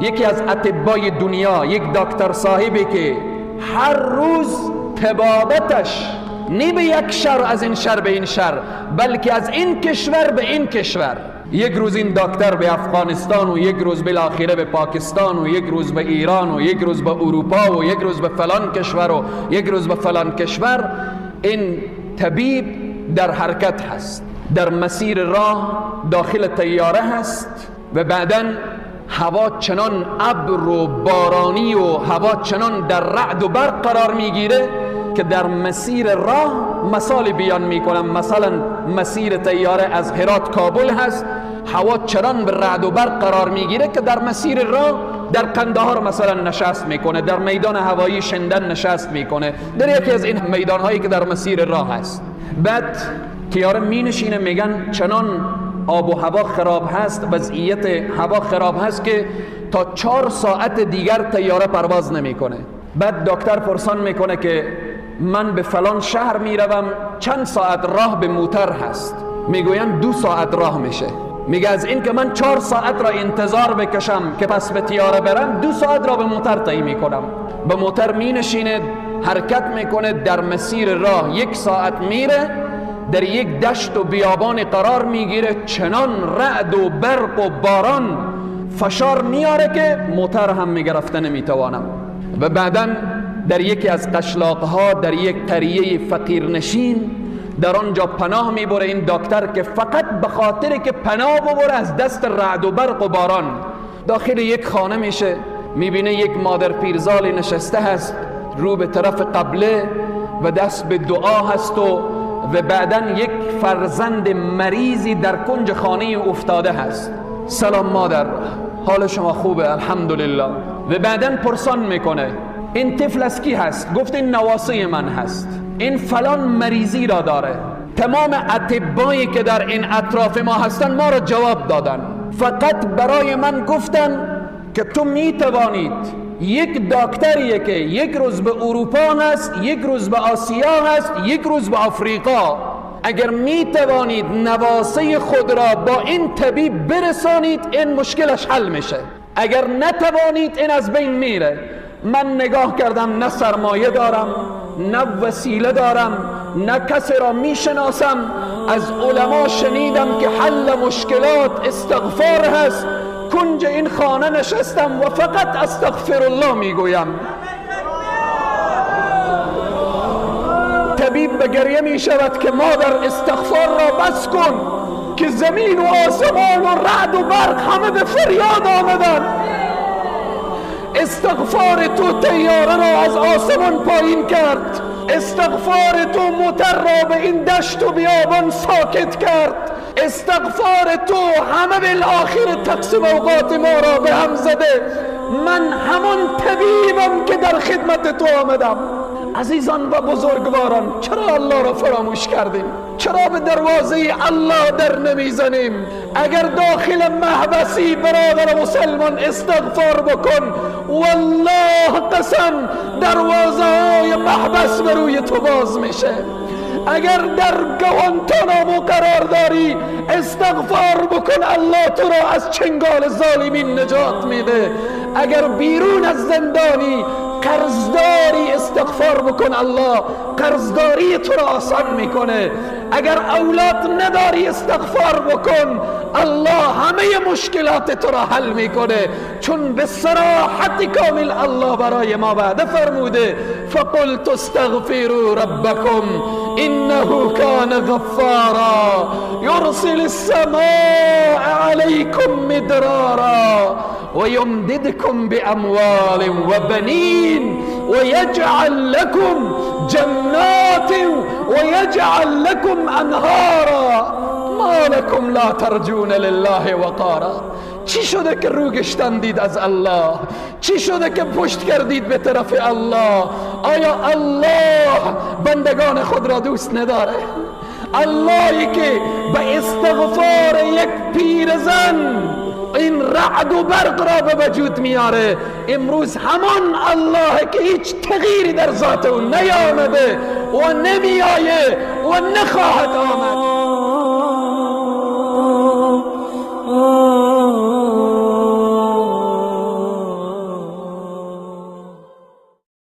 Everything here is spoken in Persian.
یکی از اطبای دنیا، یک دکتر صاحبی که هر روز طبابتش نی به یک شهر از این شهر به این شهر، بلکه از این کشور به این کشور، یک روز این دکتر به افغانستان و یک روز بالاخره به پاکستان و یک روز به ایران و یک روز به اروپا و یک روز به فلان کشور و یک روز به فلان کشور. این طبیب در حرکت هست، در مسیر راه داخل طیاره هست و بعداً هوا چنان ابر و بارانی و هوا چنان در رعد و برق قرار میگیره که در مسیر راه مثال بیان میکنم، مثلا مسیر طیاره از هرات کابل هست، هوا چنان به رعد و برق قرار میگیره که در مسیر راه در قندهار مثلا نشست میکنه، در میدان هوایی شندن نشست میکنه، در یکی از این میدان هایی که در مسیر راه هست. بعد طیاره می نشینه، میگن چنان آب و هوا خراب هست، وضعیت هوا خراب هست که تا 4 ساعت دیگر طیاره پرواز نمیکنه. بعد دکتر پرسان میکنه که من به فلان شهر میروم، چند ساعت راه به موتر هست؟ میگوین 2 ساعت راه میشه. میگه از این که من 4 ساعت را انتظار بکشم که پس به طیاره برم، 2 ساعت را به موتر طی میکنم. به موتر می نشینه، حرکت میکنه، در مسیر راه 1 ساعت میره، در یک دشت و بیابان قرار میگیره، چنان رعد و برق و باران فشار میاره که موتر هم میگرفته نمیتوانم. و بعدا در یکی از قشلاقها در یک قریه فقیرنشین در آنجا پناه میبره این دکتر که فقط به خاطر که پناه ببره از دست رعد و برق و باران. داخل یک خانه میشه، میبینه یک مادر پیرزالی نشسته هست رو به طرف قبله و دست به دعا هست و بعداً یک فرزند مریضی در کنج خانه افتاده هست. سلام مادر، حال شما خوبه؟ الحمدلله. و بعداً پرسان میکنه این طفل از کی هست؟ گفت این نواسه من هست، این فلان مریضی را داره. تمام اطبایی که در این اطراف ما هستن ما را جواب دادن، فقط برای من گفتن که تو میتوانید، یک دکتریه که یک روز به اروپا هست، یک روز به آسیا هست، یک روز به آفریقا، اگر میتوانید نواسه خود را با این طبیب برسانید این مشکلش حل میشه، اگر نتوانید این از بین میره. من نگاه کردم، نه سرمایه دارم، نه وسیله دارم، نه کسی را میشناسم. از علما شنیدم که حل مشکلات استغفار هست. کنج این خانه نشستم و فقط استغفر الله میگویم. طبیب به گریه می شود که مادر استغفار را بس کن که زمین و آسمان و رعد و برق همه به فریاد آمدن. استغفار تو طیاره را از آسمان پایین کرد، استغفار تو موتر را به این دشت و بیابان ساکت کرد، استغفار تو همه بالاخره تقسیم اوقات ما را به هم زده. من همون طبیبم که در خدمت تو آمدم. عزیزان و بزرگواران، چرا الله را فراموش کردیم؟ چرا به دروازه الله در نمیزنیم؟ اگر داخل محبسی برادر مسلمان استغفار بکن، والله قسم دروازه های محبس به روی تو باز میشه. اگر در گوانتانامو قرار داری استغفار بکن، الله تو را از چنگال ظالمین نجات میده. اگر بیرون از زندانی قرضداری استغفار بکن، الله قرضداری تو را آسان میکنه. اگر اولاد نداری استغفار بکن، الله همه مشکلات تو را حل میکنه، چون به صراحت کامل الله برای ما وعده فرموده فقلت استغفروا ربکم انه کان غفارا یرسل السماء علیکم مدرارا ويمددكم بأموال وبنين ويجعل لكم جنات ويجعل لكم أنهارا ما لكم لا ترجون لله وقارا. چی شده که رو گشتندید از الله؟ چی شده که پشت کردید به طرف الله؟ آیا الله بندگان خود را دوست نداره؟ اللهی که به استغفار یک پیرزن این رعد و برق را به وجود میاره، امروز همان الله که هیچ تغییری در ذات او نیامده و نمیآیه و نخواهد آمد.